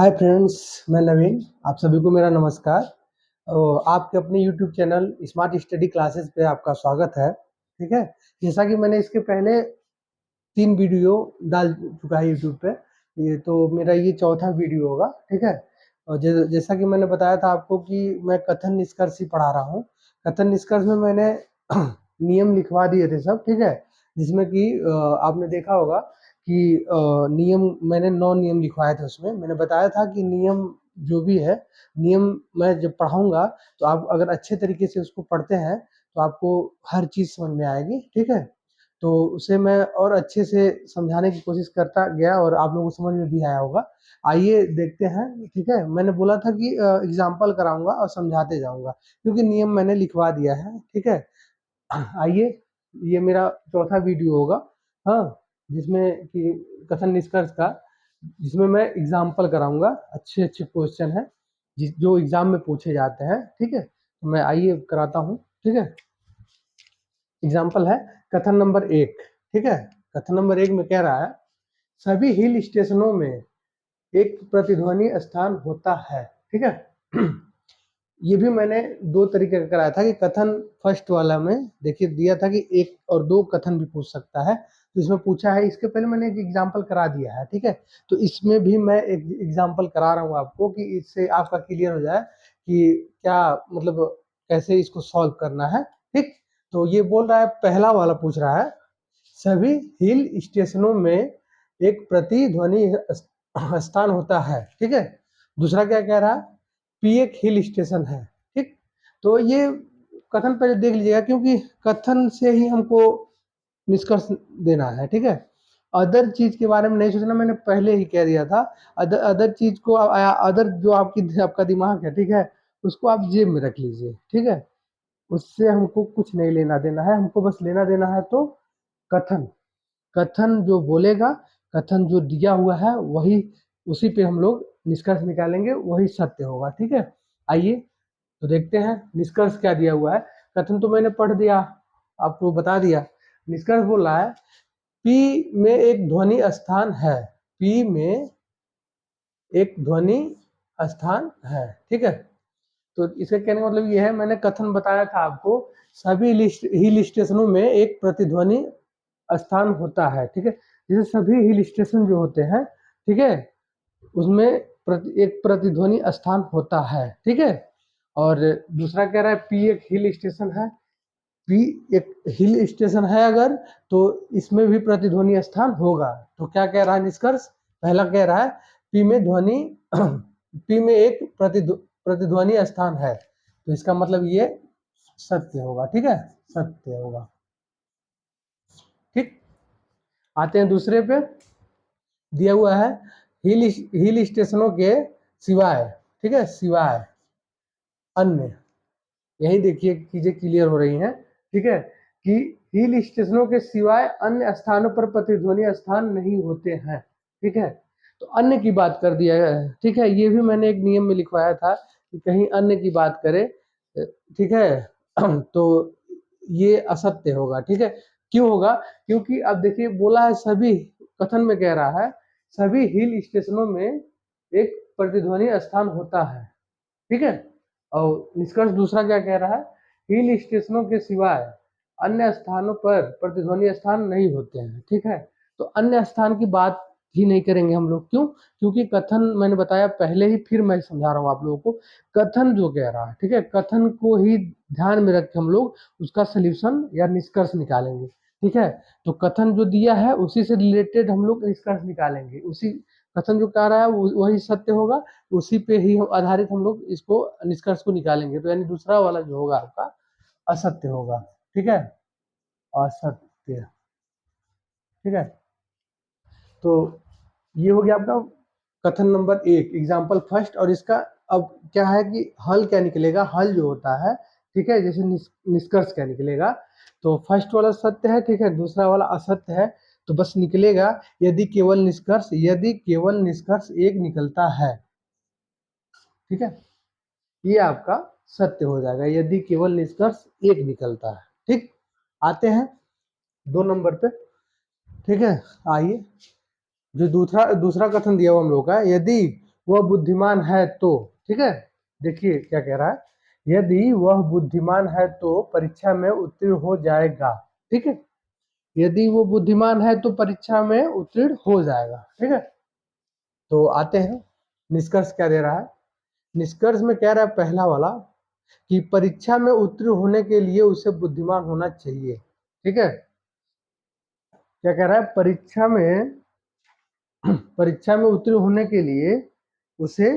Hi friends, मैं नवीन। आप सभी को मेरा नमस्कार। आपके अपने YouTube channel smart study classes पे आपका स्वागत है। ठीक है, जैसा कि मैंने इसके पहले 3 वीडियो डाल चुका है यूट्यूब पे, ये तो मेरा ये चौथा वीडियो होगा। ठीक है, और जैसा कि मैंने बताया था आपको कि मैं कथन निष्कर्ष ही पढ़ा रहा हूँ। कथन निष्कर्ष में मैंने नियम लिखवा दिए थे सब। ठीक है, जिसमें कि आपने देखा होगा कि नियम मैंने 9 नियम लिखवाए थे। उसमें मैंने बताया था कि नियम जो भी है, नियम मैं जब पढ़ाऊंगा तो आप अगर अच्छे तरीके से उसको पढ़ते हैं तो आपको हर चीज़ समझ में आएगी। ठीक है, तो उसे मैं और अच्छे से समझाने की कोशिश करता गया और आप लोगों को समझ में भी आया होगा। आइए देखते हैं। ठीक है, मैंने बोला था कि एग्जाम्पल कराऊंगा और समझाते जाऊंगा, क्योंकि नियम मैंने लिखवा दिया है। ठीक है, आइए, ये मेरा चौथा वीडियो होगा। हाँ, जिसमें कि कथन निष्कर्ष का, जिसमें मैं एग्जाम्पल कराऊंगा। अच्छे अच्छे क्वेश्चन है जो एग्जाम में पूछे जाते हैं। ठीक है, तो मैं आइए कराता हूँ। ठीक है, एग्जाम्पल है कथन नंबर 1। ठीक है, कथन नंबर 1 में कह रहा है, सभी हिल स्टेशनों में एक प्रतिध्वनि स्थान होता है। ठीक है, ये भी मैंने 2 तरीके का कराया था कि कथन फर्स्ट वाला में देखिए दिया था कि 1 और 2 कथन भी पूछ सकता है, तो इसमें पूछा है। इसके पहले मैंने एक एग्जाम्पल करा दिया है। ठीक है, तो इसमें भी मैं एक एग्जाम्पल करा रहा हूँ आपको, कि इससे आपका क्लियर हो जाए कि क्या मतलब कैसे इसको सॉल्व करना है। ठीक, तो ये बोल रहा है, पहला वाला पूछ रहा है, सभी हिल स्टेशनों में एक प्रतिध्वनि स्थान होता है। ठीक है, दूसरा क्या कह रहा है, पी एक हिल स्टेशन है। ठीक, तो ये कथन पहले देख लीजिएगा, क्योंकि कथन से ही हमको निष्कर्ष देना है। ठीक है, अदर चीज के बारे में नहीं सोचना, मैंने पहले ही कह दिया था। अदर चीज को, अदर जो आपका दिमाग है, ठीक है, उसको आप जेब में रख लीजिए। ठीक है, उससे हमको कुछ नहीं लेना देना है। हमको बस लेना देना है तो कथन, कथन जो बोलेगा, कथन जो दिया हुआ है वही, उसी पे हम लोग निष्कर्ष निकालेंगे, वही सत्य होगा। ठीक है, आइए तो देखते हैं निष्कर्ष क्या दिया हुआ है। कथन तो मैंने पढ़ दिया, आपको बता दिया। निष्कर्ष बोल रहा है, पी में एक ध्वनि स्थान है। पी में एक ध्वनि स्थान है। ठीक है, तो इसका कहने का मतलब ये है, मैंने कथन बताया था आपको, सभी हिल स्टेशनों में एक प्रतिध्वनि स्थान होता है। ठीक है, जैसे सभी हिल स्टेशन जो होते हैं, ठीक है, उसमें एक प्रतिध्वनि स्थान होता है। ठीक है, और दूसरा कह रहा है पी एक हिल स्टेशन है। पी एक हिल स्टेशन है अगर, तो इसमें भी प्रतिध्वनि स्थान होगा। तो क्या कह रहा है निष्कर्ष, पहला कह रहा है पी में ध्वनि पी में एक प्रतिध्वनि स्थान है, तो इसका मतलब ये सत्य होगा। ठीक है, सत्य होगा। ठीक, आते हैं दूसरे पे। दिया हुआ है, हिल स्टेशनों के सिवाय, ठीक है, सिवाय अन्य, यही देखिए चीजें क्लियर हो रही हैं। ठीक है, कि हिल स्टेशनों के सिवाय अन्य स्थानों पर प्रतिध्वनि स्थान नहीं होते हैं। ठीक है, तो अन्य की बात कर दिया है। ठीक है, ये भी मैंने एक नियम में लिखवाया था कि कहीं अन्य की बात करे, ठीक है, तो ये असत्य होगा। ठीक है, क्यों होगा, क्योंकि अब देखिए बोला है सभी, कथन में कह रहा है सभी हिल स्टेशनों में एक प्रतिध्वनि स्थान होता है। ठीक है, और निष्कर्ष दूसरा क्या कह रहा है, हिल स्टेशनों के सिवाय अन्य स्थानों पर प्रतिध्वनि स्थान नहीं होते हैं। ठीक है, तो अन्य स्थान की बात ही नहीं करेंगे हम लोग। क्यों, क्योंकि कथन मैंने बताया पहले ही, फिर मैं समझा रहा हूँ आप लोगों को, कथन जो कह रहा है, ठीक है, कथन को ही ध्यान में रख के हम लोग उसका सोल्यूशन या निष्कर्ष निकालेंगे। ठीक है, तो कथन जो दिया है उसी से रिलेटेड हम लोग निष्कर्ष निकालेंगे। उसी कथन जो कह रहा है वही सत्य होगा, उसी पे ही आधारित हम लोग इसको निष्कर्ष को निकालेंगे। तो यानी दूसरा वाला जो होगा आपका असत्य होगा। ठीक है, असत्य। ठीक है, तो ये हो गया आपका कथन नंबर 1, एग्जाम्पल फर्स्ट। और इसका अब क्या है कि हल क्या निकलेगा, हल जो होता है, ठीक है, जैसे निष्कर्ष क्या निकलेगा, तो फर्स्ट वाला सत्य है, ठीक है, दूसरा वाला असत्य है, तो बस निकलेगा यदि केवल निष्कर्ष, यदि केवल निष्कर्ष एक निकलता है। ठीक है, ये आपका सत्य हो जाएगा यदि केवल निष्कर्ष एक निकलता है। ठीक, आते हैं 2 नंबर पे। ठीक है, आइए, जो दूसरा कथन दिया हुआ हम लोग का, यदि वह बुद्धिमान है तो, ठीक है, देखिए क्या कह रहा है, यदि वह बुद्धिमान है तो परीक्षा में उत्तीर्ण हो जाएगा, ठीक है, यदि वो बुद्धिमान है तो परीक्षा में उत्तीर्ण हो जाएगा, ठीक है। तो आते हैं निष्कर्ष क्या दे रहा है, निष्कर्ष में कह रहा है पहला वाला कि परीक्षा में उत्तीर्ण होने के लिए उसे बुद्धिमान होना चाहिए, ठीक है। क्या कह रहा है, परीक्षा में उत्तीर्ण होने के लिए उसे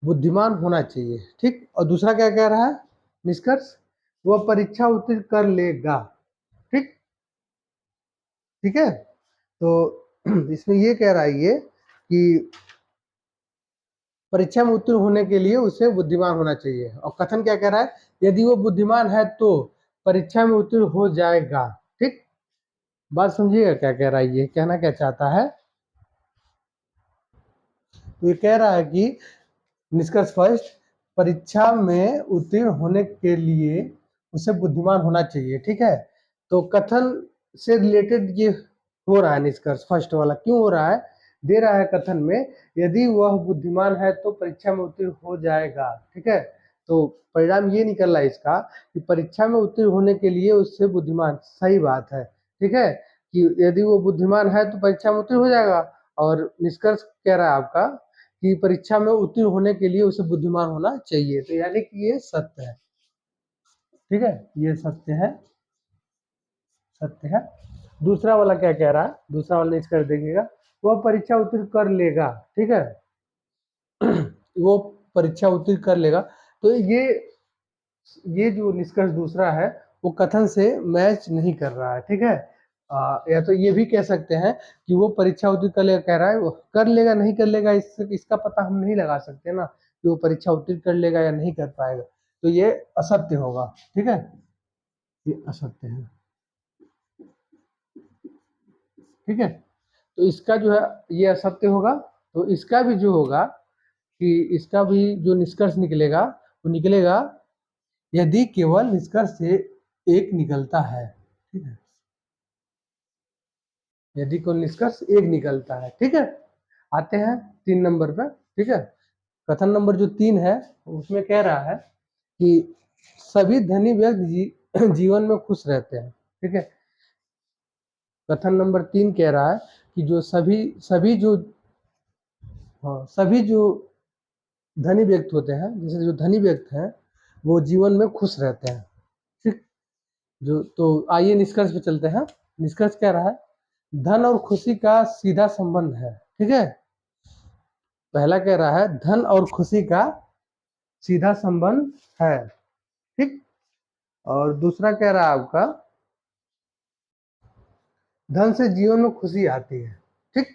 बुद्धिमान होना चाहिए, ठीक। और दूसरा क्या कह रहा है निष्कर्ष, वह परीक्षा उत्तीर्ण कर लेगा, ठीक, ठीक है। तो इसमें ये कह रहा है ये कि परीक्षा में उत्तीर्ण होने के लिए उसे बुद्धिमान होना चाहिए, और कथन क्या कह रहा है, यदि वो बुद्धिमान है तो परीक्षा में उत्तीर्ण हो जाएगा, ठीक। बात समझिएगा क्या कह रहा है, ये कहना क्या चाहता है। तो ये कह रहा है कि निष्कर्ष फर्स्ट, परीक्षा में उत्तीर्ण होने के लिए उसे बुद्धिमान होना चाहिए, ठीक है। तो कथन से रिलेटेड ये हो रहा है निष्कर्ष फर्स्ट वाला, क्यों हो रहा है, दे रहा है कथन में यदि वह बुद्धिमान है तो परीक्षा में उत्तीर्ण हो जाएगा, ठीक है। तो परिणाम ये निकल रहा है इसका कि परीक्षा में उत्तीर्ण होने के लिए उससे बुद्धिमान, सही बात है, ठीक है, कि यदि वो बुद्धिमान है तो परीक्षा में उत्तीर्ण हो जाएगा। और निष्कर्ष कह रहा है आपका कि परीक्षा में उत्तीर्ण होने के लिए उसे बुद्धिमान होना चाहिए, तो यानी कि ये सत्य है, ठीक है, ये सत्य है, सत्य है। दूसरा वाला क्या कह रहा है, दूसरा वाला निष्कर्ष देखिएगा, वह परीक्षा उत्तीर्ण कर लेगा, ठीक है, वो परीक्षा उत्तीर्ण कर लेगा। तो ये जो निष्कर्ष दूसरा है वो कथन से मैच नहीं कर रहा है, ठीक है। या तो ये भी कह सकते हैं कि वो परीक्षा उत्तीर्ण कर लेगा, कह रहा है वो कर लेगा नहीं कर लेगा, इसका पता हम नहीं लगा सकते ना कि वो परीक्षा उत्तीर्ण कर लेगा या नहीं कर पाएगा, तो ये असत्य होगा, ठीक है, ये असत्य है, ठीक है। तो इसका जो है ये असत्य होगा। तो इसका भी जो होगा कि इसका भी जो निष्कर्ष निकलेगा वो निकलेगा यदि केवल निष्कर्ष से एक निकलता है, ठीक है, यदि कोई निष्कर्ष एक निकलता है, ठीक है। आते हैं 3 नंबर पर, ठीक है। कथन नंबर जो 3 है उसमें कह रहा है कि सभी धनी व्यक्ति जीवन में खुश रहते हैं, ठीक है। कथन नंबर 3 कह रहा है कि जो सभी सभी जो सभी जो धनी व्यक्ति होते हैं, जैसे जो धनी व्यक्ति हैं वो जीवन में खुश रहते हैं, ठीक। जो तो आइए निष्कर्ष पे चलते हैं। निष्कर्ष क्या रहा है, धन और खुशी का सीधा संबंध है, ठीक है। पहला कह रहा है धन और खुशी का सीधा संबंध है, ठीक। और दूसरा कह रहा है आपका धन से जीवन में खुशी आती है, ठीक।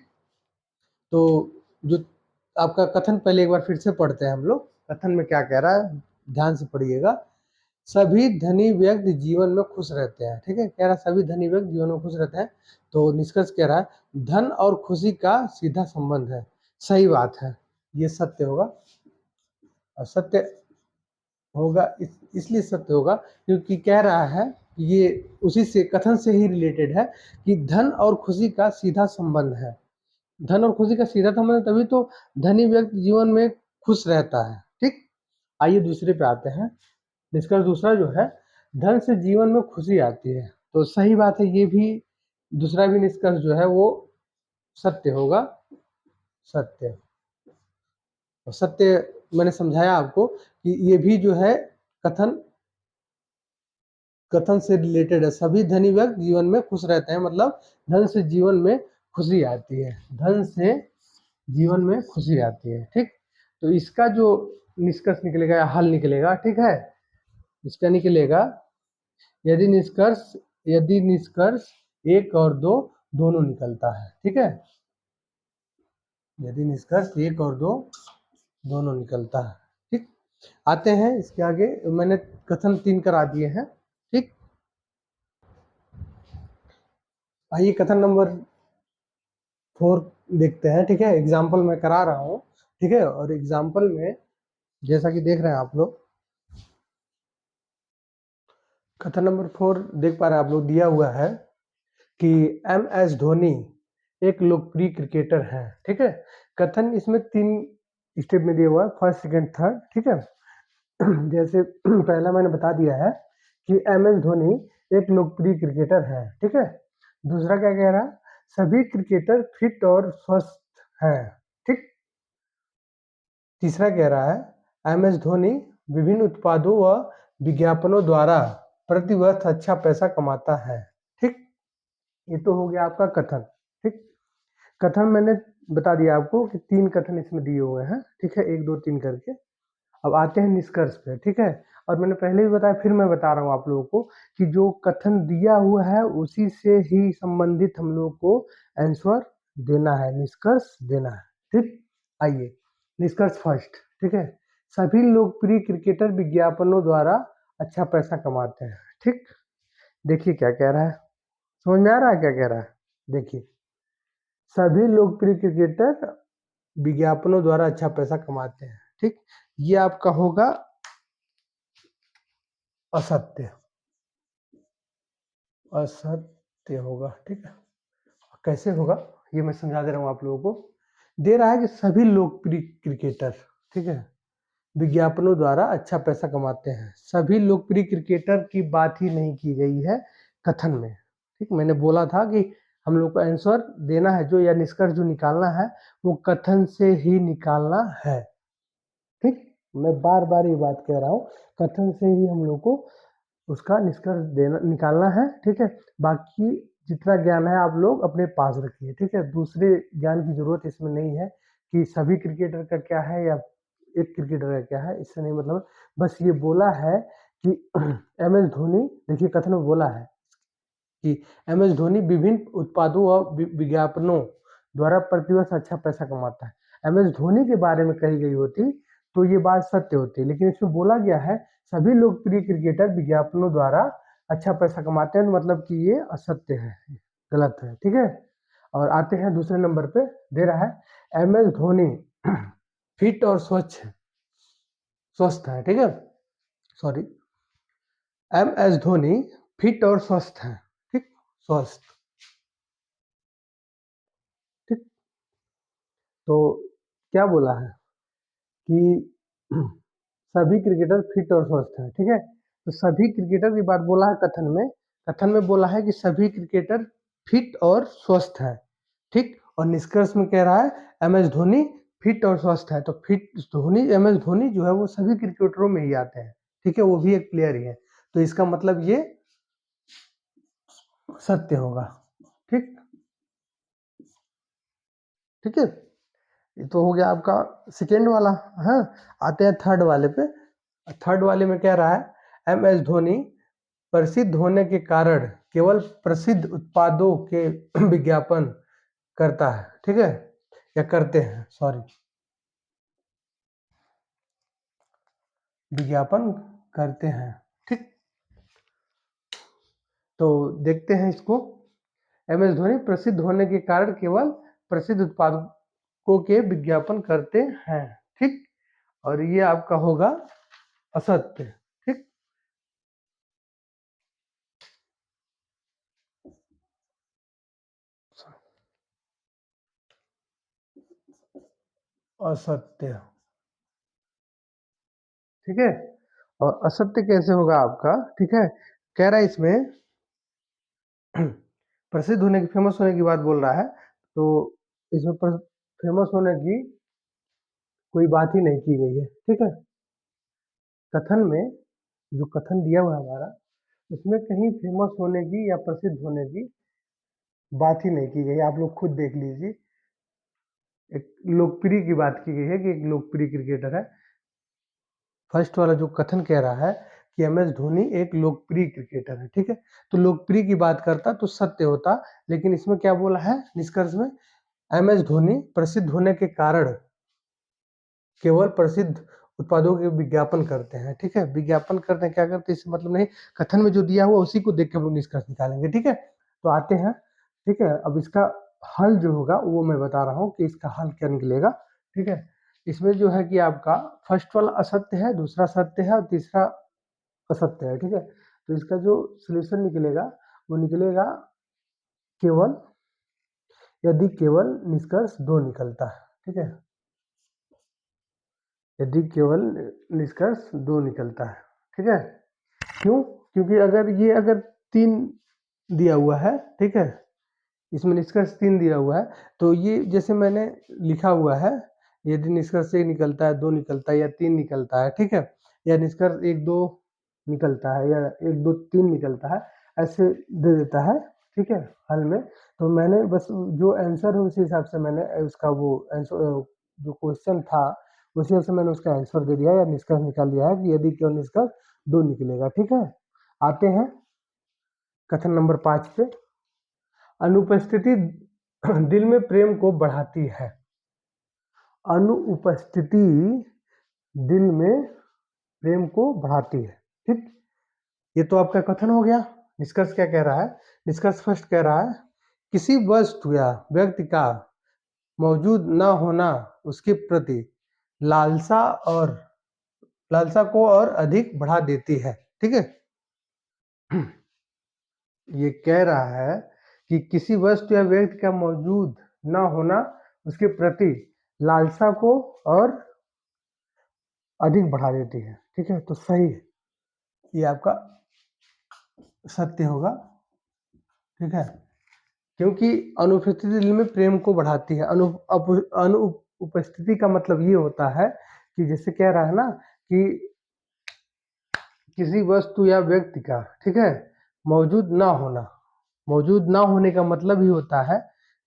तो जो आपका कथन पहले एक बार फिर से पढ़ते हैं हम लोग, कथन में क्या कह रहा है ध्यान से पढ़िएगा, सभी धनी व्यक्ति जीवन में खुश रहते हैं, ठीक है, कह रहा है सभी धनी व्यक्ति जीवन में खुश रहते हैं। तो निष्कर्ष कह रहा है धन और खुशी का सीधा संबंध है, सही बात है, ये सत्य होगा। और सत्य होगा इसलिए सत्य होगा क्योंकि कह रहा है ये उसी से कथन से ही रिलेटेड है कि धन और खुशी का सीधा संबंध है, धन और खुशी का सीधा संबंध है, तभी तो धनी व्यक्ति जीवन में खुश रहता है, ठीक। आइए दूसरे पे आते हैं। निष्कर्ष दूसरा जो है धन से जीवन में खुशी आती है, तो सही बात है, ये भी दूसरा भी निष्कर्ष जो है वो सत्य होगा, सत्य। और सत्य मैंने समझाया आपको कि ये भी जो है कथन कथन से रिलेटेड है, सभी धनी व्यक्ति जीवन में खुश रहते हैं, मतलब धन से जीवन में खुशी आती है, धन से जीवन में खुशी आती है, ठीक। तो इसका जो निष्कर्ष निकलेगा या हल निकलेगा, ठीक है, इसका निकलेगा यदि निष्कर्ष 1 और 2 दोनों निकलता है, ठीक है, यदि निष्कर्ष 1 और 2 दोनों निकलता है, ठीक। आते हैं इसके आगे, मैंने कथन 3 करा दिए हैं, ठीक। आइए कथन नंबर 4 देखते हैं, ठीक है, एग्जाम्पल मैं करा रहा हूँ, ठीक है। और एग्जाम्पल में जैसा कि देख रहे हैं आप लोग, कथन नंबर 4 देख पा रहे हैं आप लोग, दिया हुआ है कि MS धोनी एक लोकप्रिय क्रिकेटर है। ठीक है, कथन इसमें 3 स्टेप में दिया हुआ है, फर्स्ट, सेकंड, थर्ड। ठीक है, जैसे पहला मैंने बता दिया है कि MS धोनी एक लोकप्रिय क्रिकेटर है। ठीक है, दूसरा क्या कह रहा है, सभी क्रिकेटर फिट और स्वस्थ हैं। ठीक, तीसरा कह रहा है MS धोनी विभिन्न उत्पादों व विज्ञापनों द्वारा प्रतिवर्ष अच्छा पैसा कमाता है। ठीक, ये तो हो गया आपका कथन। ठीक, कथन मैंने बता दिया आपको कि 3 कथन इसमें दिए हुए हैं। ठीक है, 1 2 3 करके। अब आते हैं निष्कर्ष पे। ठीक है, और मैंने पहले भी बताया, फिर मैं बता रहा हूँ आप लोगों को कि जो कथन दिया हुआ है उसी से ही संबंधित हम लोग को आंसर देना है, निष्कर्ष देना है। ठीक, आइए निष्कर्ष फर्स्ट। ठीक है, सभी लोकप्रिय क्रिकेटर विज्ञापनों द्वारा अच्छा पैसा कमाते हैं। ठीक, देखिए क्या कह रहा है, समझ में आ रहा है क्या कह रहा है? देखिए, सभी लोकप्रिय क्रिकेटर विज्ञापनों द्वारा अच्छा पैसा कमाते हैं। ठीक, ये आपका होगा असत्य, असत्य होगा। ठीक है, कैसे होगा ये मैं समझा दे रहा हूँ आप लोगों को। दे रहा है कि सभी लोकप्रिय क्रिकेटर, ठीक है, विज्ञापनों द्वारा अच्छा पैसा कमाते हैं। सभी लोकप्रिय क्रिकेटर की बात ही नहीं की गई है कथन में। ठीक, मैंने बोला था कि हम लोग को आंसर देना है जो, या निष्कर्ष जो निकालना है वो कथन से ही निकालना है। ठीक, मैं बार बार ये बात कह रहा हूँ, कथन से ही हम लोग को उसका निष्कर्ष देना निकालना है। ठीक है, बाकी जितना ज्ञान है आप लोग अपने पास रखिए। ठीक है, दूसरे ज्ञान की जरूरत इसमें नहीं है कि सभी क्रिकेटर का क्या है या एक क्रिकेटर का क्या है, इससे नहीं मतलब। बस ये बोला है कि MS धोनी, देखिए कथन में बोला है कि MS धोनी विभिन्न उत्पादों और विज्ञापनों द्वारा प्रतिवर्ष अच्छा पैसा कमाता है। MS धोनी के बारे में कही गई होती तो ये बात सत्य होती, लेकिन इसमें बोला गया है सभी लोकप्रिय क्रिकेटर विज्ञापनों द्वारा अच्छा पैसा कमाते हैं, मतलब कि ये असत्य है, गलत है। ठीक है, और आते हैं दूसरे नंबर पे। दे रहा है MS धोनी फिट और स्वस्थ है। ठीक है, सॉरी, MS धोनी फिट और स्वस्थ है। ठीक, स्वस्थ। ठीक, तो क्या बोला है कि सभी क्रिकेटर फिट और स्वस्थ हैं। ठीक है, तो सभी क्रिकेटर की बात बोला है कथन में। कथन में बोला है कि सभी क्रिकेटर फिट और स्वस्थ हैं। ठीक, और निष्कर्ष में कह रहा है MS धोनी फिट और स्वस्थ है। तो फिट धोनी, MS धोनी जो है वो सभी क्रिकेटरों में ही आते हैं। ठीक है, वो भी एक प्लेयर ही है, तो इसका मतलब ये सत्य होगा। ठीक, ठीक है, ये तो हो गया आपका सेकेंड वाला। हाँ, आते हैं थर्ड वाले पे। थर्ड वाले में क्या रहा है, MS धोनी प्रसिद्ध होने के कारण केवल प्रसिद्ध उत्पादों के विज्ञापन करता है। ठीक है, या करते हैं, सॉरी, विज्ञापन करते हैं। ठीक, तो देखते हैं इसको। MS धोनी प्रसिद्ध होने के कारण केवल प्रसिद्ध उत्पादकों के विज्ञापन करते हैं। ठीक, और ये आपका होगा असत्य। ठीक, असत्य। ठीक है, और असत्य कैसे होगा आपका? ठीक है, कह रहा है इसमें प्रसिद्ध होने की, फेमस होने की बात बोल रहा है, तो इसमें फेमस होने की कोई बात ही नहीं की गई है। ठीक है, कथन में जो कथन दिया हुआ है हमारा, उसमें कहीं फेमस होने की या प्रसिद्ध होने की बात ही नहीं की गई। आप लोग खुद देख लीजिए, एक लोकप्रिय की बात की गई है कि एक लोकप्रिय क्रिकेटर है। फर्स्ट वाला जो कथन कह रहा है कि MS धोनी एक लोकप्रिय क्रिकेटर है। ठीक है, तो लोकप्रिय की बात करता तो सत्य होता, लेकिन इसमें क्या बोला है निष्कर्ष में, MS धोनी प्रसिद्ध होने के कारण केवल प्रसिद्ध उत्पादों के विज्ञापन करते हैं। ठीक है, विज्ञापन करते हैं, क्या करते हैं इससे मतलब नहीं, कथन में जो दिया हुआ उसी को देख के हम लोग निष्कर्ष निकालेंगे। ठीक है, तो आते हैं। ठीक है, अब इसका हल जो होगा वो मैं बता रहा हूँ कि इसका हल क्या निकलेगा। ठीक है, इसमें जो है कि आपका फर्स्ट वाला असत्य है, दूसरा सत्य है और तीसरा असत्य है। ठीक है, तो इसका जो सोल्यूशन निकलेगा वो निकलेगा केवल यदि केवल निष्कर्ष 2 निकलता है। ठीक है, यदि केवल निष्कर्ष 2 निकलता है। ठीक है, क्यों? क्योंकि अगर 3 दिया हुआ है, ठीक है, इसमें निष्कर्ष 3 दिया हुआ है, तो ये जैसे मैंने लिखा हुआ है, यदि निष्कर्ष 1 निकलता है, 2 निकलता है या 3 निकलता है, ठीक है, या निष्कर्ष 1 2 निकलता है या 1 2 3 निकलता है, ऐसे दे देता है। ठीक है, हल में। तो मैंने बस जो आंसर है उसी हिसाब से मैंने उसका वो आंसर जो क्वेश्चन था उसी हिसाब से मैंने उसका आंसर दे दिया या निष्कर्ष निकाल दिया है कि यदि केवल निष्कर्ष 2 निकलेगा। ठीक है, आते हैं कथन नंबर 5 पे। अनुपस्थिति दिल में प्रेम को बढ़ाती है। अनुपस्थिति दिल में प्रेम को बढ़ाती है। ठीक, ये तो आपका कथन हो गया। निष्कर्ष क्या कह रहा है? निष्कर्ष फर्स्ट कह रहा है किसी वस्तु या व्यक्ति का मौजूद न होना उसके प्रति लालसा को और अधिक बढ़ा देती है। ठीक है, ये कह रहा है कि किसी वस्तु या व्यक्ति का मौजूद न होना उसके प्रति लालसा को और अधिक बढ़ा देती है। ठीक है, तो सही है, ये आपका सत्य होगा। ठीक है, क्योंकि अनुपस्थिति दिल में प्रेम को बढ़ाती है। अनुपस्थिति का मतलब ये होता है कि जैसे कह रहा है ना कि किसी वस्तु या व्यक्ति का, ठीक है, मौजूद ना होना, मौजूद ना होने का मतलब ही होता है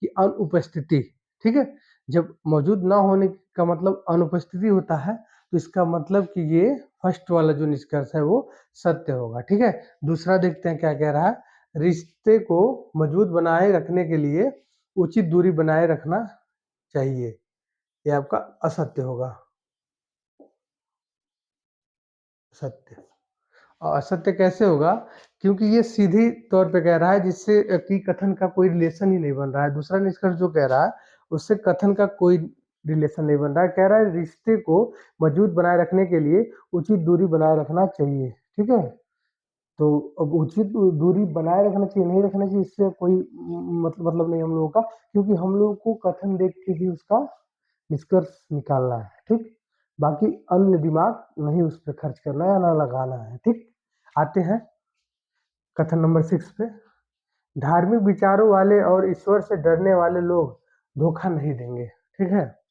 कि अनुपस्थिति। ठीक है, जब मौजूद ना होने का मतलब अनुपस्थिति होता है तो इसका मतलब कि ये फर्स्ट वाला जो निष्कर्ष है वो सत्य होगा। ठीक है, दूसरा देखते हैं क्या कह रहा है। रिश्ते को मजबूत बनाए रखने के लिए उचित दूरी बनाए रखना चाहिए, ये आपका असत्य होगा। सत्य। और असत्य कैसे होगा? क्योंकि ये सीधी तौर पे कह रहा है जिससे कि कथन का कोई रिलेशन ही नहीं बन रहा है। दूसरा निष्कर्ष जो कह रहा है उससे कथन का कोई रिलेशन नहीं बन रहा है। कह रहा है रिश्ते को मजबूत बनाए रखने के लिए उचित दूरी बनाए रखना चाहिए। ठीक है, तो अब उचित दूरी बनाए रखना चाहिए नहीं रखना चाहिए इससे कोई मतलब नहीं हम लोगों का, क्योंकि हम लोगों को कथन देख के ही उसका निष्कर्ष निकालना है। ठीक, बाकी अन्य दिमाग नहीं उस पर खर्च करना है या ना लगाना है। ठीक, आते हैं कथन नंबर 6 पे। धार्मिक विचारों वाले और ईश्वर से डरने वाले लोग धोखा नहीं देंगे। ठीक है,